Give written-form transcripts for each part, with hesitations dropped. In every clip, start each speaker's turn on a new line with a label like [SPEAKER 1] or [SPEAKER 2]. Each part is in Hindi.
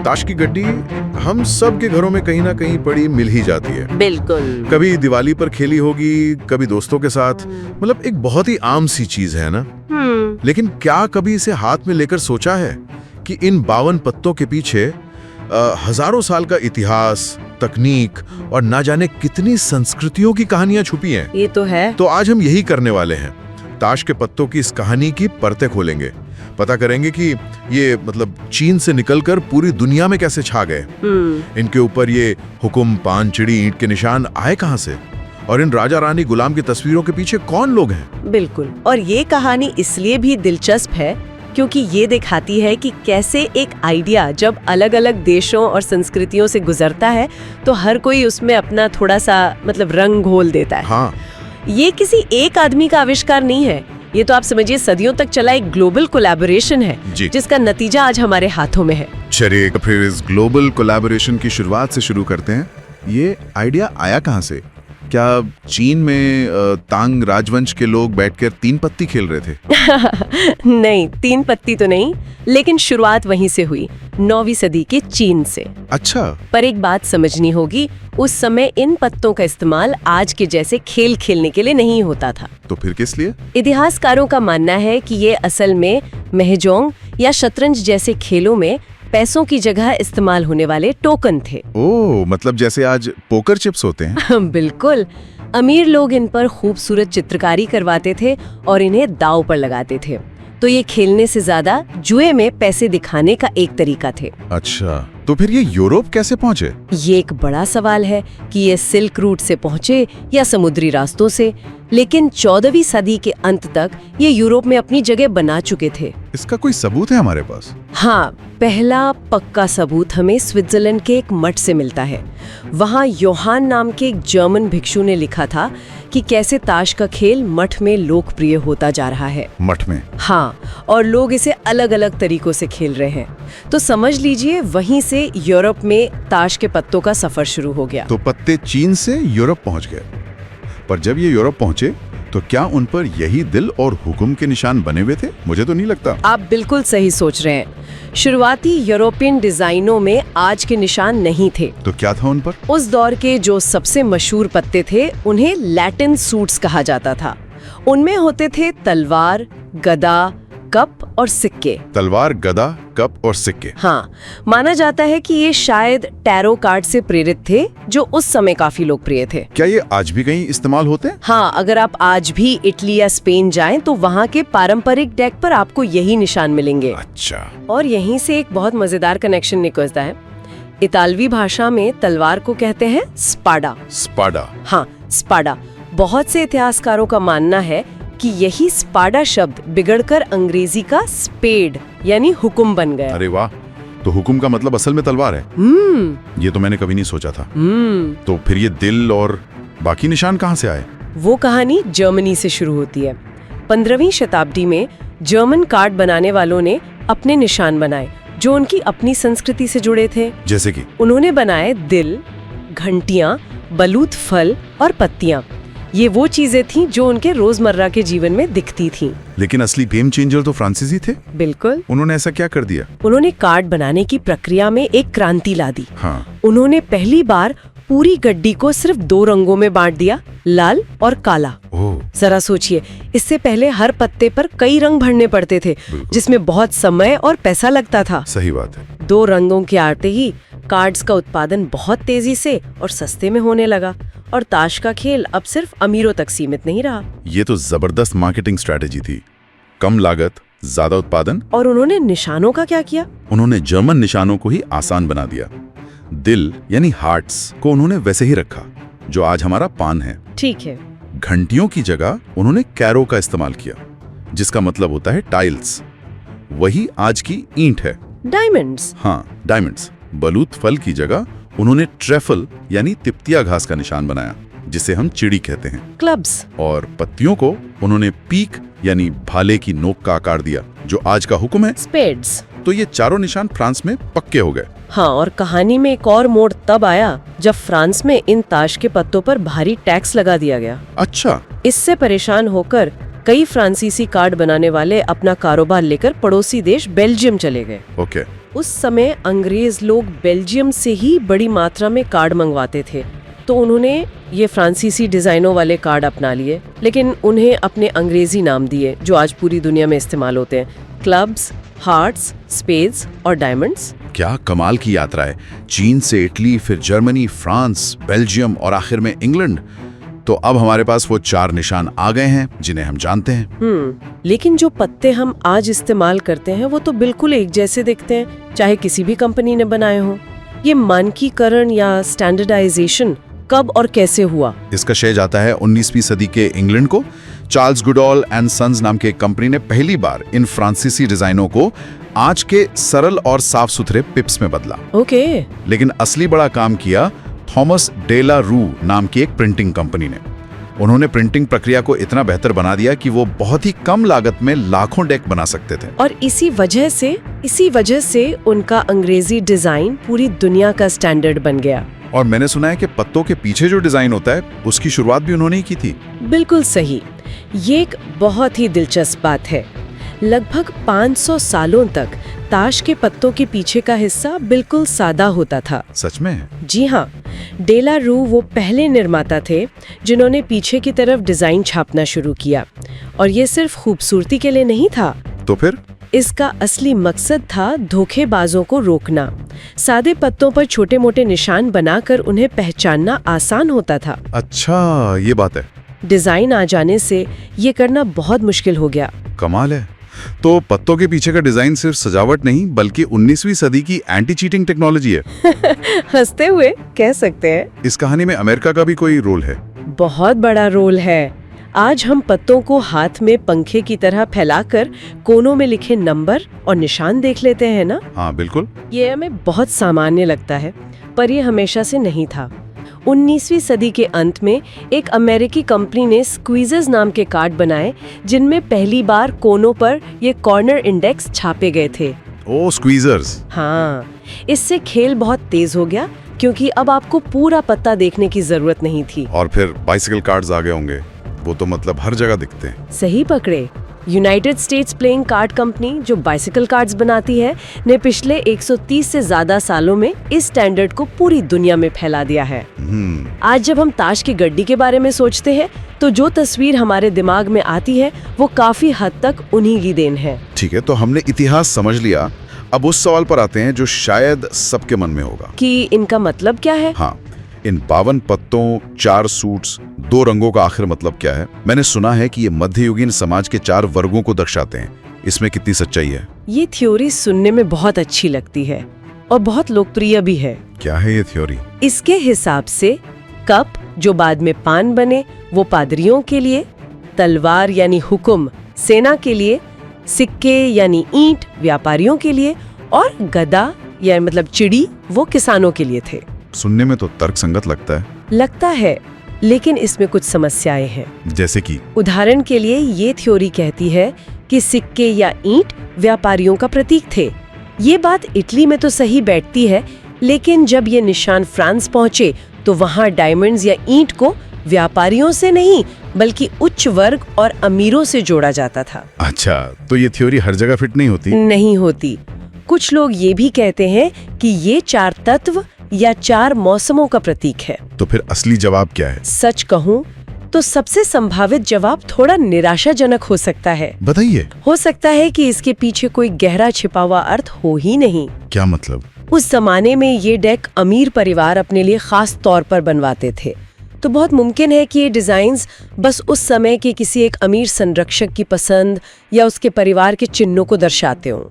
[SPEAKER 1] ताश की गड्डी हम सब के घरों में कहीं ना कहीं पड़ी मिल ही जाती है।
[SPEAKER 2] बिल्कुल।
[SPEAKER 1] कभी दिवाली पर खेली होगी, कभी दोस्तों के साथ। मतलब एक बहुत ही आम सी चीज है ना। लेकिन क्या कभी इसे हाथ में लेकर सोचा है कि इन 52 पत्तों के पीछे हजारों साल का इतिहास, तकनीक और ना जाने कितनी संस्कृतियों की कहानियां छुपी हैं।
[SPEAKER 2] ये तो है।
[SPEAKER 1] तो आज हम यही करने वाले हैं। ताश के पत्तों की इस कहानी की परतें खोलेंगे, पता करेंगे कि ये मतलब चीन से निकलकर पूरी दुनिया में कैसे छा गए। इनके ऊपर ये हुकुम, पान, चिड़ी, ईंट के निशान आए कहां से, और इन राजा रानी गुलाम की तस्वीरों के पीछे कौन लोग हैं।
[SPEAKER 2] बिल्कुल। और ये कहानी इसलिए भी दिलचस्प है क्योंकि ये दिखाती है कि कैसे एक आइडिया जब अलग अलग देशों और संस्कृतियों से गुजरता है तो हर कोई उसमें अपना थोड़ा सा मतलब रंग घोल देता है।
[SPEAKER 1] हाँ।
[SPEAKER 2] ये किसी एक आदमी का आविष्कार नहीं है, ये तो आप समझिए सदियों तक चला एक ग्लोबल कोलैबोरेशन है जिसका नतीजा आज हमारे हाथों में है।
[SPEAKER 3] चलिए फिर इस ग्लोबल कोलैबोरेशन की शुरुआत से शुरू करते हैं। ये आइडिया आया कहाँ से? क्या चीन में तांग राजवंश के लोग बैठकर 3 पत्ती खेल रहे थे?
[SPEAKER 2] नहीं, 3 पत्ती तो नहीं, लेकिन शुरुआत वहीं से हुई, 9वीं सदी के चीन से।
[SPEAKER 3] अच्छा।
[SPEAKER 2] पर एक बात समझनी होगी, उस समय इन पत्तों का इस्तेमाल आज के जैसे खेल खेलने के लिए नहीं होता था।
[SPEAKER 3] तो फिर किस लिए?
[SPEAKER 2] इतिहासकारों का मानना है कि ये असल में महजोंग या शतरंज जैसे खेलों में पैसों की जगह इस्तेमाल होने वाले टोकन थे।
[SPEAKER 3] ओह, मतलब जैसे आज पोकर चिप्स होते हैं।
[SPEAKER 2] बिल्कुल। अमीर लोग इन पर खूबसूरत चित्रकारी करवाते थे और इन्हें दांव पर लगाते थे, तो ये खेलने से ज्यादा जुए में पैसे दिखाने का एक तरीका थे।
[SPEAKER 3] अच्छा, तो फिर ये यूरोप कैसे पहुंचे?
[SPEAKER 2] ये एक बड़ा सवाल है कि ये सिल्क रूट से पहुंचे या समुद्री रास्तों से, लेकिन 14वीं सदी के अंत तक ये यूरोप में अपनी जगह बना चुके थे।
[SPEAKER 3] इसका कोई सबूत है हमारे पास?
[SPEAKER 2] हाँ, पहला पक्का सबूत हमें स्विट्जरलैंड के एक मठ से मिलता है। वहाँ योहान नाम के एक जर्मन भिक्षु ने लिखा था कि कैसे ताश का खेल मठ में लोकप्रिय होता जा रहा है।
[SPEAKER 3] मठ में?
[SPEAKER 2] हाँ, और लोग इसे अलग अलग तरीकों से खेल रहे हैं। तो समझ लीजिए वहीं से यूरोप में ताश के पत्तों का सफर शुरू हो गया।
[SPEAKER 3] तो पत्ते चीन से यूरोप पहुंच गए। पर जब ये यूरोप पहुंचे तो क्या उन पर यही दिल और हुक्म के निशान बने हुए थे? मुझे तो नहीं लगता।
[SPEAKER 2] आप बिल्कुल सही सोच रहे हैं। शुरुआती यूरोपियन डिजाइनों में आज के निशान नहीं थे।
[SPEAKER 3] तो क्या था उन पर?
[SPEAKER 2] उस दौर के जो सबसे मशहूर पत्ते थे उन्हें लैटिन सूट्स कहा जाता था। उनमें होते थे तलवार, गदा, कप और सिक्के।
[SPEAKER 3] तलवार, गदा, कप और सिक्के।
[SPEAKER 2] हाँ, माना जाता है कि ये शायद टैरो कार्ड से प्रेरित थे जो उस समय काफी लोकप्रिय थे।
[SPEAKER 3] क्या ये आज भी कहीं इस्तेमाल होते हैं?
[SPEAKER 2] हाँ, अगर आप आज भी इटली या स्पेन जाएं तो वहाँ के पारंपरिक डेक पर आपको यही निशान मिलेंगे।
[SPEAKER 3] अच्छा।
[SPEAKER 2] और यहीं से एक बहुत मजेदार कनेक्शन निकलता है। इतालवी भाषा में तलवार को कहते हैं स्पाडा।
[SPEAKER 3] स्पाडा?
[SPEAKER 2] हाँ, स्पाडा। बहुत से इतिहासकारों का मानना है कि यही स्पाडा शब्द बिगड़कर अंग्रेजी का स्पेड यानी हुक्म बन गया।
[SPEAKER 3] अरे वाह, तो हुक्म का मतलब असल में तलवार है। ये तो मैंने कभी नहीं सोचा था। तो फिर ये दिल और बाकी निशान कहाँ से आए?
[SPEAKER 2] वो कहानी जर्मनी से शुरू होती है। 15वीं शताब्दी में जर्मन कार्ड बनाने वालों ने अपने निशान बनाए जो उनकी अपनी संस्कृति से जुड़े थे।
[SPEAKER 3] जैसे कि?
[SPEAKER 2] उन्होंने बनाए दिल, घंटियां, बलूत फल और पत्तियां। ये वो चीजें थीं जो उनके रोजमर्रा के जीवन में दिखती थीं।
[SPEAKER 3] लेकिन असली गेम चेंजर तो फ्रांसीसी थे।
[SPEAKER 2] बिल्कुल।
[SPEAKER 3] उन्होंने ऐसा क्या कर दिया?
[SPEAKER 2] उन्होंने कार्ड बनाने की प्रक्रिया में एक क्रांति ला दी।
[SPEAKER 3] हाँ।
[SPEAKER 2] उन्होंने पहली बार पूरी गड्डी को सिर्फ 2 रंगों में बांट दिया, लाल और काला। जरा सोचिए, इससे पहले हर पत्ते पर कई रंग भरने पड़ते थे जिसमें बहुत समय और पैसा लगता था।
[SPEAKER 3] सही बात है।
[SPEAKER 2] 2 रंगों के आते ही कार्ड्स का उत्पादन बहुत तेजी से और सस्ते में होने लगा और ताश का खेल अब सिर्फ अमीरों तक सीमित नहीं रहा।
[SPEAKER 3] ये तो जबरदस्त मार्केटिंग स्ट्रेटेजी थी। कम लागत, ज्यादा उत्पादन।
[SPEAKER 2] और उन्होंने निशानों का क्या किया?
[SPEAKER 3] उन्होंने जर्मन निशानों को ही आसान बना दिया। दिल यानी हार्ट्स को उन्होंने वैसे ही रखा जो आज हमारा पान है।
[SPEAKER 2] ठीक है।
[SPEAKER 3] घंटियों की जगह उन्होंने कैरो का इस्तेमाल किया जिसका मतलब होता है टाइल्स। वही आज की ईंट है।
[SPEAKER 2] डायमंड्स?
[SPEAKER 3] हाँ, डायमंड्स। बलूत फल की जगह उन्होंने ट्रेफल यानी तिप्तिया घास का निशान बनाया जिसे हम चिड़ी कहते हैं।
[SPEAKER 2] क्लब्स?
[SPEAKER 3] और पत्तियों को उन्होंने पीक यानी भाले की नोक का आकार दिया जो आज का हुक्म है।
[SPEAKER 2] स्पेड्स?
[SPEAKER 3] तो ये चारों निशान फ्रांस में पक्के हो गए।
[SPEAKER 2] हाँ, और कहानी में एक और मोड़ तब आया जब फ्रांस में इन ताश के पत्तों पर भारी टैक्स लगा दिया गया।
[SPEAKER 3] अच्छा।
[SPEAKER 2] इससे परेशान होकर कई फ्रांसीसी कार्ड बनाने वाले अपना कारोबार लेकर पड़ोसी देश बेल्जियम चले गए।
[SPEAKER 3] ओके।
[SPEAKER 2] उस समय अंग्रेज लोग बेल्जियम से ही बड़ी मात्रा में कार्ड मंगवाते थे, तो उन्होंने ये फ्रांसीसी डिजाइनों वाले कार्ड अपना लिए, लेकिन उन्हें अपने अंग्रेजी नाम दिए जो आज पूरी दुनिया में इस्तेमाल होते हैं, क्लब्स, हार्ट्स, स्पेड्स और डायमंड्स।
[SPEAKER 3] क्या कमाल की यात्रा है। चीन से इटली, फिर जर्मनी, फ्रांस, बेल्जियम और आखिर में इंग्लैंड। तो अब हमारे पास वो 4 निशान आ गए हैं जिन्हें हम जानते हैं।
[SPEAKER 2] लेकिन जो पत्ते हम आज इस्तेमाल करते हैं वो तो बिल्कुल एक जैसे दिखते हैं, चाहे किसी भी कंपनी ने बनाए हो। ये मानकीकरण या स्टैंडर्डाइजेशन कब और कैसे हुआ?
[SPEAKER 3] इसका श्रेय जाता है 19वीं सदी के इंग्लैंड को। चार्ल्स गुडॉल एंड सन्स नाम के एक कंपनी ने पहली बार इन फ्रांसीसी डिजाइनों को आज के सरल और साफ सुथरे पिप्स में बदला।
[SPEAKER 2] ओके।
[SPEAKER 3] लेकिन असली बड़ा काम किया थॉमस डे ला रू नाम की एक प्रिंटिंग कंपनी ने। उन्होंने प्रिंटिंग प्रक्रिया को इतना बेहतर बना दिया कि वो बहुत ही कम लागत में लाखों डेक बना सकते थे।
[SPEAKER 2] और इसी वजह से उनका अंग्रेजी डिजाइन पूरी दुनिया का स्टैंडर्ड बन गया।
[SPEAKER 3] और मैंने सुना है कि पत्तों के पीछे जो डिजाइन होता है उसकी शुरुआत भी उन्होंने ही की थी।
[SPEAKER 2] बिल्कुल सही। ये एक बहुत ही दिलचस्प बात है। लगभग 500 सालों तक ताश के पत्तों के पीछे का हिस्सा बिल्कुल सादा होता था।
[SPEAKER 3] सच में?
[SPEAKER 2] जी हाँ, डे ला रू वो पहले निर्माता थे जिन्होंने पीछे की तरफ डिजाइन छापना शुरू किया। और ये सिर्फ खूबसूरती के लिए नहीं था।
[SPEAKER 3] तो फिर?
[SPEAKER 2] इसका असली मकसद था धोखेबाजों को रोकना। सादे पत्तों पर छोटे मोटे निशान बनाकर उन्हें पहचानना आसान होता था।
[SPEAKER 3] अच्छा, ये बात है।
[SPEAKER 2] डिजाइन आ जाने से ये करना बहुत मुश्किल हो गया।
[SPEAKER 3] कमाल है। तो पत्तों के पीछे का डिजाइन सिर्फ सजावट नहीं बल्कि 19वीं सदी की एंटी चीटिंग टेक्नोलॉजी है।
[SPEAKER 2] हंसते हुए कह सकते हैं।
[SPEAKER 3] इस कहानी में अमेरिका का भी कोई रोल है?
[SPEAKER 2] बहुत बड़ा रोल है। आज हम पत्तों को हाथ में पंखे की तरह फैलाकर कोनों में लिखे नंबर और निशान देख लेते हैं ना?
[SPEAKER 3] हाँ बिल्कुल।
[SPEAKER 2] ये हमें बहुत सामान्य लगता है, पर ये हमेशा से नहीं था। 19वीं सदी के अंत में एक अमेरिकी कंपनी ने स्क्वीजर्स नाम के कार्ड बनाए जिनमें पहली बार कोनों पर ये कॉर्नर इंडेक्स छापे गए थे।
[SPEAKER 3] ओ, स्क्वीजर्स।
[SPEAKER 2] हाँ, इससे खेल बहुत तेज हो गया क्योंकि अब आपको पूरा पत्ता देखने की जरूरत नहीं थी।
[SPEAKER 3] और फिर बाइसिकल कार्ड्स आ गए होंगे। वो तो मतलब हर जगह दिखते हैं।
[SPEAKER 2] सही पकड़े। United states playing card company जो बाइसिकल कार्ड्स बनाती है ने पिछले 130 से ज्यादा सालों में इस स्टैंडर्ड को पूरी दुनिया में फैला दिया है। आज जब हम ताश की गड्डी के बारे में सोचते हैं तो जो तस्वीर हमारे दिमाग में आती है वो काफी हद तक उन्हीं की देन है।
[SPEAKER 3] ठीक है, तो हमने इतिहास समझ लिया। अब उस सवाल पर आते हैं जो शायद सबके मन में होगा
[SPEAKER 2] कि इनका मतलब क्या है।
[SPEAKER 3] हाँ, इन 52 पत्तों, 4 सूट्स, 2 रंगों का आखिर मतलब क्या है? मैंने सुना है कि ये मध्ययुगीन समाज के 4 वर्गों को दर्शाते हैं। इसमें कितनी सच्चाई है?
[SPEAKER 2] ये थ्योरी सुनने में बहुत अच्छी लगती है और बहुत लोकप्रिय भी है।
[SPEAKER 3] क्या है ये थ्योरी?
[SPEAKER 2] इसके हिसाब से कप जो बाद में पान बने वो पादरियों के लिए, तलवार यानी हुक्म सेना के लिए, सिक्के यानी ईंट व्यापारियों के लिए और गदा या मतलब चिड़ी वो किसानों के लिए थे।
[SPEAKER 3] सुनने में तो तर्कसंगत लगता है,
[SPEAKER 2] लेकिन इसमें कुछ समस्याएं हैं।
[SPEAKER 3] जैसे कि?
[SPEAKER 2] उदाहरण के लिए ये थ्योरी कहती है कि सिक्के या ईंट व्यापारियों का प्रतीक थे। ये बात इटली में तो सही बैठती है, लेकिन जब ये निशान फ्रांस पहुंचे तो वहां डायमंड्स या ईंट को व्यापारियों से नहीं बल्कि उच्च वर्ग और अमीरों से जोड़ा जाता था।
[SPEAKER 3] अच्छा, तो ये थ्योरी हर जगह फिट
[SPEAKER 2] नहीं होती। कुछ लोग ये भी कहते हैं कि ये 4 तत्व या 4 मौसमों का प्रतीक है।
[SPEAKER 3] तो फिर असली जवाब क्या है?
[SPEAKER 2] सच कहूँ तो सबसे संभावित जवाब थोड़ा निराशाजनक हो सकता है।
[SPEAKER 3] बताइए।
[SPEAKER 2] हो सकता है कि इसके पीछे कोई गहरा छिपा हुआ अर्थ हो ही नहीं।
[SPEAKER 3] क्या मतलब?
[SPEAKER 2] उस जमाने में ये डेक अमीर परिवार अपने लिए खास तौर पर बनवाते थे, तो बहुत मुमकिन है कि ये डिजाइन्स बस उस समय के किसी एक अमीर संरक्षक की पसंद या उसके परिवार के चिन्हों को दर्शाते हों।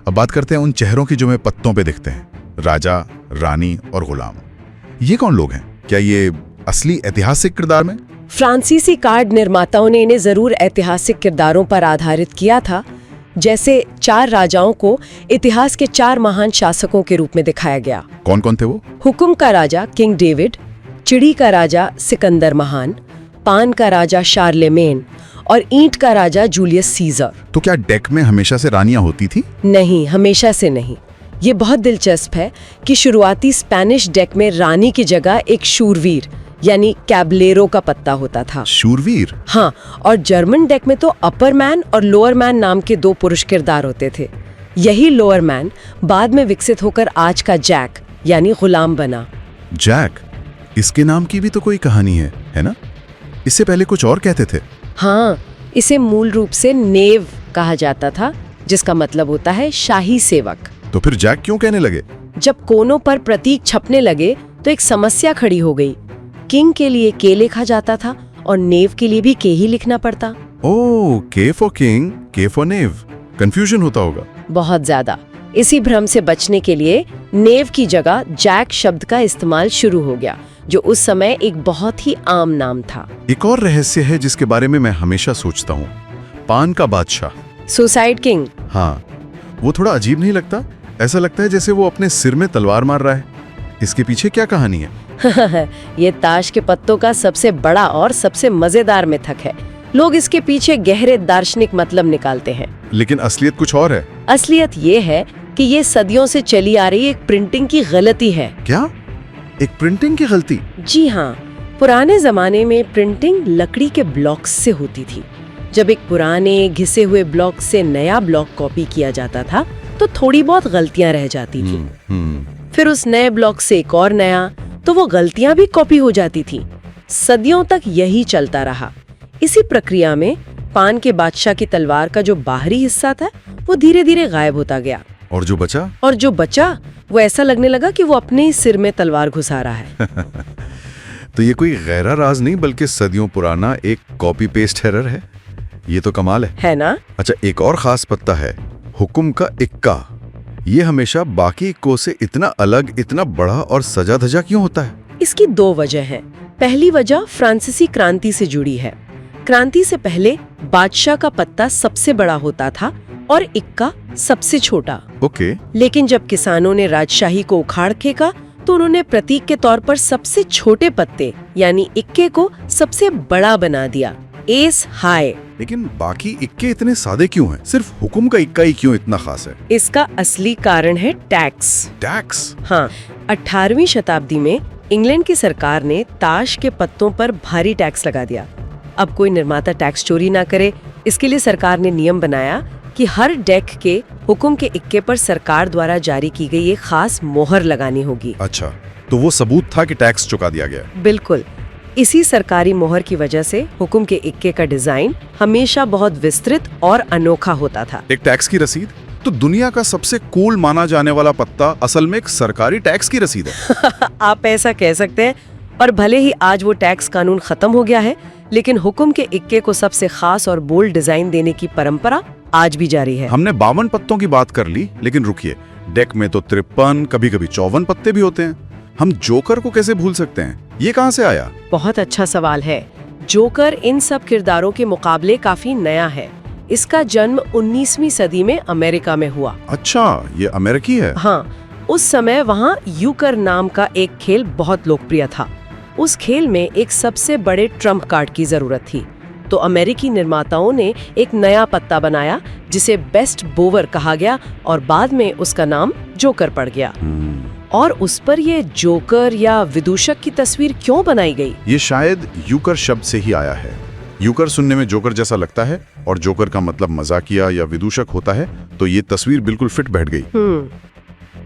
[SPEAKER 3] अब बात करते हैं उन चेहरों की जो हमें पत्तों पे दिखते हैं, राजा, रानी और गुलाम। ये कौन लोग हैं? क्या ये असली ऐतिहासिक किरदार में?
[SPEAKER 2] फ्रांसीसी कार्ड निर्माताओं ने इन्हें जरूर ऐतिहासिक किरदारों पर आधारित किया था। जैसे 4 राजाओं को इतिहास के 4 महान शासकों के रूप में दिखाया गया।
[SPEAKER 3] कौन कौन थे वो?
[SPEAKER 2] हुक्म का राजा किंग डेविड, चिड़ी का राजा सिकंदर महान, पान का राजा शार्लेमेन और ईंट का राजा जूलियस सीजर।
[SPEAKER 3] तो क्या डेक में हमेशा से रानियां होती थी?
[SPEAKER 2] नहीं, हमेशा से नहीं। ये बहुत दिलचस्प है कि शुरुआती स्पेनिश डेक में रानी की जगह एक शूरवीर यानी कैबलेरो का पत्ता होता था।
[SPEAKER 3] शूरवीर?
[SPEAKER 2] हाँ, और जर्मन डेक में तो अपर मैन और लोअर मैन नाम के 2 पुरुष किरदार होते थे। यही लोअर मैन बाद में विकसित होकर आज का जैक यानी गुलाम बना।
[SPEAKER 3] जैक, इसके नाम की भी तो कोई कहानी है ना? इससे पहले कुछ और कहते थे।
[SPEAKER 2] हाँ, इसे मूल रूप से नेव कहा जाता था, जिसका मतलब होता है शाही सेवक।
[SPEAKER 3] तो फिर जैक क्यों कहने लगे?
[SPEAKER 2] जब कोनों पर प्रतीक छपने लगे तो एक समस्या खड़ी हो गई। किंग के लिए के लिखा जाता था और नेव के लिए भी के ही लिखना पड़ता।
[SPEAKER 3] ओह, के फॉर किंग, के फॉर नेव। कंफ्यूजन होता होगा।
[SPEAKER 2] बहुत ज्यादा। इसी भ्रम से बचने के लिए नेव की जगह जैक शब्द का इस्तेमाल शुरू हो गया, जो उस समय एक बहुत ही आम नाम था।
[SPEAKER 3] एक और रहस्य है जिसके बारे में मैं हमेशा सोचता हूँ, पान का बादशाह।
[SPEAKER 2] Suicide king.
[SPEAKER 3] हाँ, वो थोड़ा अजीब नहीं लगता? ऐसा लगता है जैसे वो अपने सिर में तलवार मार रहा है। इसके पीछे क्या कहानी है?
[SPEAKER 2] ये ताश के पत्तों का सबसे बड़ा और सबसे मजेदार मिथक है। लोग इसके पीछे गहरे दार्शनिक मतलब निकालते हैं,
[SPEAKER 3] लेकिन असलियत कुछ और है।
[SPEAKER 2] असलियत ये है कि ये सदियों से चली आ रही एक प्रिंटिंग की गलती है।
[SPEAKER 3] क्या? एक प्रिंटिंग की गलती?
[SPEAKER 2] जी हाँ, पुराने जमाने में प्रिंटिंग लकड़ी के ब्लॉक्स से होती थी। जब एक पुराने घिसे हुए ब्लॉक से नया ब्लॉक कॉपी किया जाता था तो थोड़ी बहुत गलतियां रह जाती थी। फिर उस नए ब्लॉक से एक और नया, तो वो गलतियां भी कॉपी हो जाती थी। सदियों तक यही चलता रहा। इसी प्रक्रिया में पान के बादशाह की तलवार का जो बाहरी हिस्सा था वो धीरे धीरे गायब होता गया,
[SPEAKER 3] और जो बचा
[SPEAKER 2] वो ऐसा लगने लगा कि वो अपने ही सिर में तलवार घुसा रहा है।
[SPEAKER 3] तो ये कोई गहरा राज नहीं बल्कि सदियों पुराना एक कॉपी पेस्ट एरर है। ये तो कमाल है
[SPEAKER 2] ना?
[SPEAKER 3] अच्छा, एक और खास पत्ता है, हुक्म का इक्का। ये हमेशा बाकी इक्कों से इतना अलग, इतना बड़ा और सजा धजा क्यों होता है?
[SPEAKER 2] इसकी दो वजह हैं। पहली वजह फ्रांसीसी क्रांति से जुड़ी है। क्रांति से पहले बादशाह का पत्ता सबसे बड़ा होता था और इक्का सबसे छोटा।
[SPEAKER 3] ओके।
[SPEAKER 2] लेकिन जब किसानों ने राजशाही को उखाड़ फेंका तो उन्होंने प्रतीक के तौर पर सबसे छोटे पत्ते यानी इक्के को सबसे बड़ा बना दिया, एस हाई।
[SPEAKER 3] लेकिन बाकी इक्के इतने सादे क्यों हैं? सिर्फ हुक्म का इक्का ही क्यों इतना खास है?
[SPEAKER 2] इसका असली कारण है टैक्स।
[SPEAKER 3] टैक्स?
[SPEAKER 2] हाँ, 18वीं शताब्दी में इंग्लैंड की सरकार ने ताश के पत्तों पर भारी टैक्स लगा दिया। अब कोई निर्माता टैक्स चोरी ना करे, इसके लिए सरकार ने नियम बनाया कि हर डेक के हुक्म के इक्के पर सरकार द्वारा जारी की गई एक खास मोहर लगानी होगी।
[SPEAKER 3] अच्छा, तो वो सबूत था कि टैक्स चुका दिया गया।
[SPEAKER 2] बिल्कुल। इसी सरकारी मोहर की वजह से हुक्म के इक्के का डिजाइन हमेशा बहुत विस्तृत और अनोखा होता था।
[SPEAKER 3] एक टैक्स की रसीद? तो दुनिया का सबसे कूल माना जाने वाला पत्ता असल में एक सरकारी टैक्स की रसीद है।
[SPEAKER 2] आप ऐसा कह सकते हैं। और भले ही आज वो टैक्स कानून खत्म हो गया है, लेकिन हुक्म के इक्के को सबसे खास और बोल्ड डिजाइन देने की परंपरा आज भी जारी है।
[SPEAKER 3] हमने 52 पत्तों की बात कर ली, लेकिन रुकिए, डेक में तो 53, कभी-कभी 54 पत्ते भी होते हैं। हम जोकर को कैसे भूल सकते हैं? ये कहां से आया?
[SPEAKER 2] बहुत अच्छा सवाल है। जोकर इन सब किरदारों के मुकाबले काफी नया है। इसका जन्म 19वीं सदी में अमेरिका में हुआ।
[SPEAKER 3] अच्छा, ये अमेरिकी है?
[SPEAKER 2] हाँ, उस समय वहाँ यूकर नाम का एक खेल बहुत लोकप्रिय था। उस खेल में एक सबसे बड़े ट्रम्प कार्ड की जरूरत थी, तो अमेरिकी निर्माताओं ने एक नया पत्ता बनाया जिसे बेस्ट बोवर कहा गया और बाद में उसका नाम जोकर पड़ गया। और उस पर ये जोकर या विदूषक की तस्वीर क्यों बनाई गई?
[SPEAKER 3] ये शायद यूकर शब्द से ही आया है। यूकर सुनने में जोकर जैसा लगता है और जोकर का मतलब मजाकिया या विदूषक होता है, तो ये तस्वीर बिल्कुल फिट बैठ गई।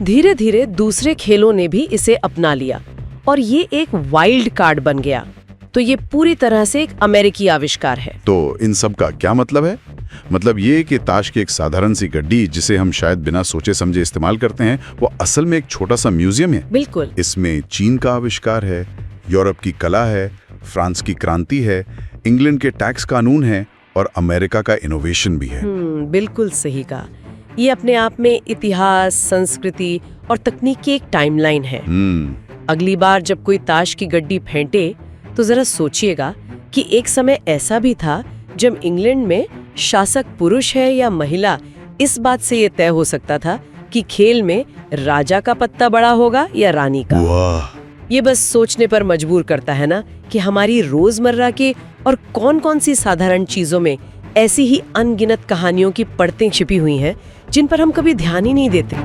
[SPEAKER 2] धीरे धीरे दूसरे खेलों ने भी इसे अपना लिया और ये एक वाइल्ड कार्ड बन गया। तो ये पूरी तरह से एक अमेरिकी आविष्कार है।
[SPEAKER 3] तो इन सब का क्या मतलब है? मतलब ये कि ताश की एक साधारण सी गड्डी जिसे हम शायद बिना सोचे समझे इस्तेमाल करते हैं, वो असल में एक छोटा सा म्यूजियम है।
[SPEAKER 2] बिल्कुल।
[SPEAKER 3] इसमें चीन का आविष्कार है, यूरोप की कला है, फ्रांस की क्रांति है, इंग्लैंड के टैक्स कानून है और अमेरिका का इनोवेशन भी है।
[SPEAKER 2] बिल्कुल सही कहा। ये अपने आप में इतिहास, संस्कृति और तकनीक की एक टाइमलाइन है। अगली बार जब कोई ताश की गड्डी फेंटे तो जरा सोचिएगा कि एक समय ऐसा भी था जब इंग्लैंड में शासक पुरुष है या महिला, इस बात से ये तय हो सकता था कि खेल में राजा का पत्ता बड़ा होगा या रानी का।
[SPEAKER 3] वाह!
[SPEAKER 2] ये बस सोचने पर मजबूर करता है ना कि हमारी रोजमर्रा के और कौन-कौन सी साधारण चीजों में ऐसी ही अनगिनत कहानियों की परतें छिपी हुई हैं जिन पर हम कभी ध्यान ही नहीं देते।